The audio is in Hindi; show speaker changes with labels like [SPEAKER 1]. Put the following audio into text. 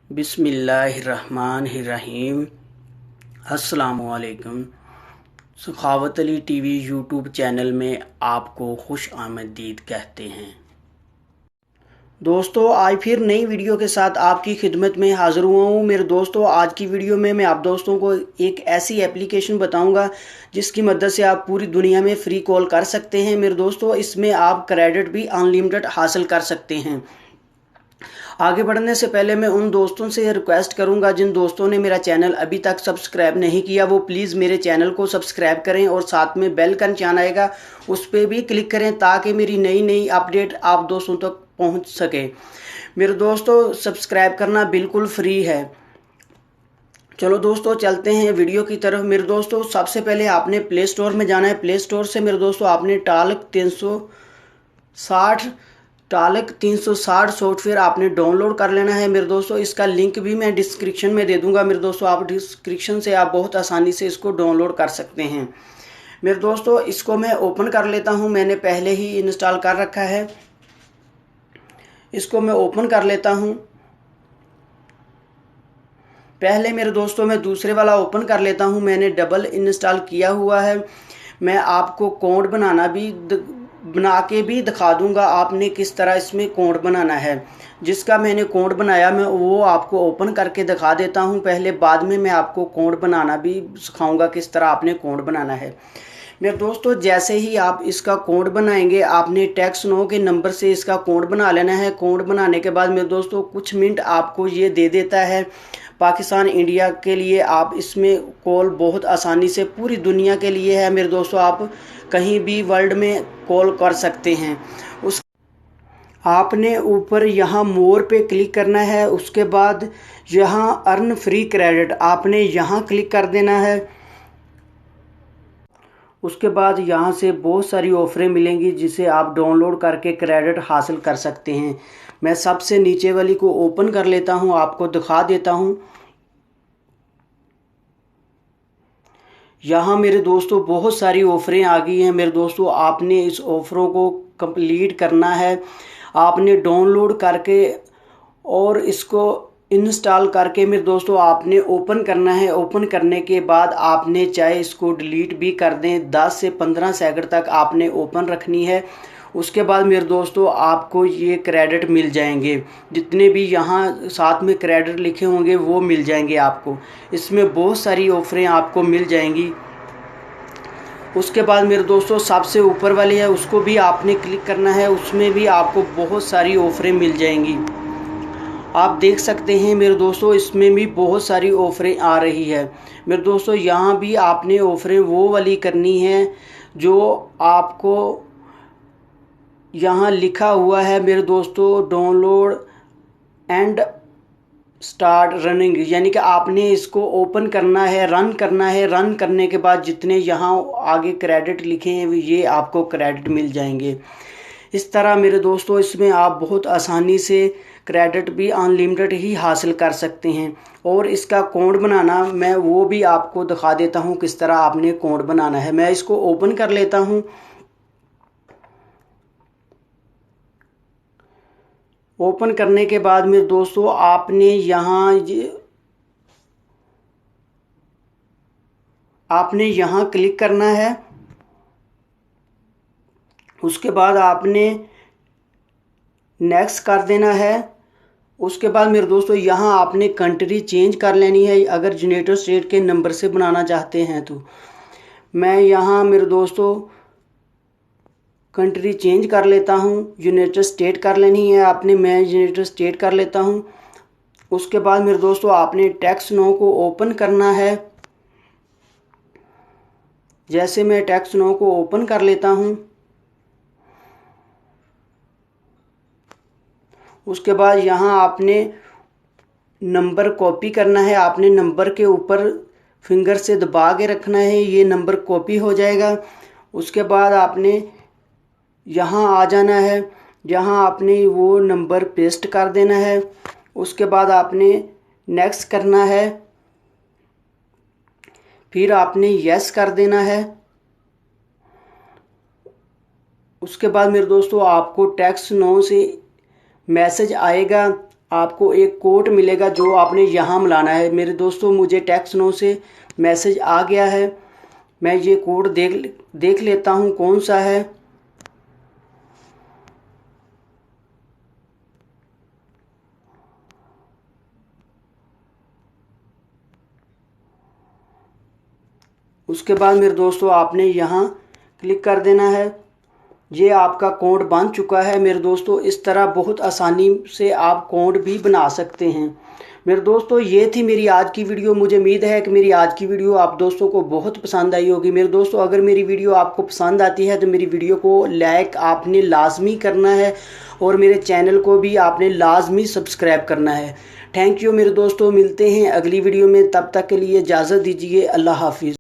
[SPEAKER 1] बिस्मिल्लाहिर्रहमानिर्रहीम। अस्सलामुअलैकुम। सखावत अली टीवी यूट्यूब चैनल में आपको खुश आमदीद कहते हैं। दोस्तों, आज फिर नई वीडियो के साथ आपकी खिदमत में हाज़िर हुआ हूँ। मेरे दोस्तों, आज की वीडियो में मैं आप दोस्तों को एक ऐसी एप्लीकेशन बताऊंगा जिसकी मदद से आप पूरी दुनिया में फ़्री कॉल कर सकते हैं। मेरे दोस्तों, इसमें आप क्रेडिट भी अनलिमिटेड हासिल कर सकते हैं। आगे बढ़ने से पहले मैं उन दोस्तों से रिक्वेस्ट करूंगा जिन दोस्तों ने मेरा चैनल अभी तक सब्सक्राइब नहीं किया, वो प्लीज़ मेरे चैनल को सब्सक्राइब करें और साथ में बेल का निशान आएगा, उस पर भी क्लिक करें ताकि मेरी नई नई अपडेट आप दोस्तों तक पहुंच सके। मेरे दोस्तों, सब्सक्राइब करना बिल्कुल फ्री है। चलो दोस्तों, चलते हैं वीडियो की तरफ। मेरे दोस्तों, सबसे पहले आपने प्ले स्टोर में जाना है। प्ले स्टोर से मेरे दोस्तों आपने टालक 360 सॉफ्टवेयर आपने डाउनलोड कर लेना है। मेरे दोस्तों, इसका लिंक भी मैं डिस्क्रिप्शन में दे दूंगा। मेरे दोस्तों, आप डिस्क्रिप्शन से आप बहुत आसानी से इसको डाउनलोड कर सकते हैं। मेरे दोस्तों, इसको मैं ओपन कर लेता हूं। मैंने पहले ही इंस्टॉल कर रखा है। इसको मैं ओपन कर लेता हूं। पहले मेरे दोस्तों मैं दूसरे वाला ओपन कर लेता हूं। मैंने डबल इंस्टॉल किया हुआ है। मैं आपको कोड बना के भी दिखा दूंगा आपने किस तरह इसमें कोड बनाना है। जिसका मैंने कोड बनाया मैं वो आपको ओपन करके दिखा देता हूं पहले, बाद में मैं आपको कोड बनाना भी सिखाऊंगा किस तरह आपने कोड बनाना है। मेरे दोस्तों, जैसे ही आप इसका कोड बनाएंगे आपने टेक्स्ट नो के नंबर से इसका कोड बना लेना है। कोड बनाने के बाद मेरे दोस्तों कुछ मिनट आपको ये दे देता है पाकिस्तान इंडिया के लिए। आप इसमें कॉल बहुत आसानी से पूरी दुनिया के लिए है। मेरे दोस्तों, आप कहीं भी वर्ल्ड में कॉल कर सकते हैं। उस आपने ऊपर यहाँ मोर पे क्लिक करना है। उसके बाद यहाँ अर्न फ्री क्रेडिट आपने यहाँ क्लिक कर देना है। उसके बाद यहाँ से बहुत सारी ऑफरें मिलेंगी जिसे आप डाउनलोड करके क्रेडिट हासिल कर सकते हैं। मैं सबसे नीचे वाली को ओपन कर लेता हूँ, आपको दिखा देता हूँ। यहाँ मेरे दोस्तों बहुत सारी ऑफरें आ गई हैं। मेरे दोस्तों, आपने इस ऑफरों को कंप्लीट करना है। आपने डाउनलोड करके और इसको इंस्टॉल करके मेरे दोस्तों आपने ओपन करना है। ओपन करने के बाद आपने चाहे इसको डिलीट भी कर दें, 10 से 15 सेकंड तक आपने ओपन रखनी है। उसके बाद मेरे दोस्तों आपको ये क्रेडिट मिल जाएंगे। जितने भी यहाँ साथ में क्रेडिट लिखे होंगे वो मिल जाएंगे आपको। इसमें बहुत सारी ऑफरें आपको मिल जाएंगी। उसके बाद मेरे दोस्तों सबसे ऊपर वाली है उसको भी आपने क्लिक करना है। उसमें भी आपको बहुत सारी ऑफरें मिल जाएंगी। आप देख सकते हैं मेरे दोस्तों, इसमें भी बहुत सारी ऑफरें आ रही है। मेरे दोस्तों, यहाँ भी आपने ऑफरें वो वाली करनी है जो आपको यहाँ लिखा हुआ है। मेरे दोस्तों, डाउनलोड एंड स्टार्ट रनिंग, यानी कि आपने इसको ओपन करना है, रन करना है। रन करने के बाद जितने यहाँ आगे क्रेडिट लिखे हैं ये आपको क्रेडिट मिल जाएंगे। इस तरह मेरे दोस्तों इसमें आप बहुत आसानी से क्रेडिट भी अनलिमिटेड ही हासिल कर सकते हैं। और इसका कोड बनाना मैं वो भी आपको दिखा देता हूँ किस तरह आपने कोड बनाना है। मैं इसको ओपन कर लेता हूँ। ओपन करने के बाद मेरे दोस्तों आपने यहाँ क्लिक करना है। उसके बाद आपने नेक्स्ट कर देना है। उसके बाद मेरे दोस्तों यहाँ आपने कंट्री चेंज कर लेनी है अगर यूनाइटेड स्टेट के नंबर से बनाना चाहते हैं तो। मैं यहाँ मेरे दोस्तों कंट्री चेंज कर लेता हूँ, यूनाइटेड स्टेट कर लेनी है आपने। मैं यूनाइटेड स्टेट कर लेता हूँ। उसके बाद मेरे दोस्तों आपने टेक्स्ट नो को ओपन करना है। जैसे मैं टेक्स्ट नो को ओपन कर लेता हूँ, उसके बाद यहाँ आपने नंबर कॉपी करना है। आपने नंबर के ऊपर फिंगर से दबा के रखना है, ये नंबर कॉपी हो जाएगा। उसके बाद आपने यहाँ आ जाना है, जहाँ आपने वो नंबर पेस्ट कर देना है। उसके बाद आपने नेक्स्ट करना है, फिर आपने यस कर देना है। उसके बाद मेरे दोस्तों आपको टेक्स्ट नो से मैसेज आएगा आपको एक कोड मिलेगा जो आपने यहाँ मिलाना है। मेरे दोस्तों मुझे टेक्सनो से मैसेज आ गया है, मैं ये कोड देख लेता हूँ कौन सा है। उसके बाद मेरे दोस्तों आपने यहाँ क्लिक कर देना है। ये आपका कोड बन चुका है मेरे दोस्तों। इस तरह बहुत आसानी से आप कोड भी बना सकते हैं। मेरे दोस्तों ये थी मेरी आज की वीडियो। मुझे उम्मीद है कि मेरी आज की वीडियो आप दोस्तों को बहुत पसंद आई होगी। मेरे दोस्तों अगर मेरी वीडियो आपको पसंद आती है तो मेरी वीडियो को लाइक आपने लाजमी करना है और मेरे चैनल को भी आपने लाजमी सब्सक्राइब करना है। थैंक यू मेरे दोस्तों, मिलते हैं अगली वीडियो में। तब तक के लिए इजाज़त दीजिए। अल्लाह हाफिज़।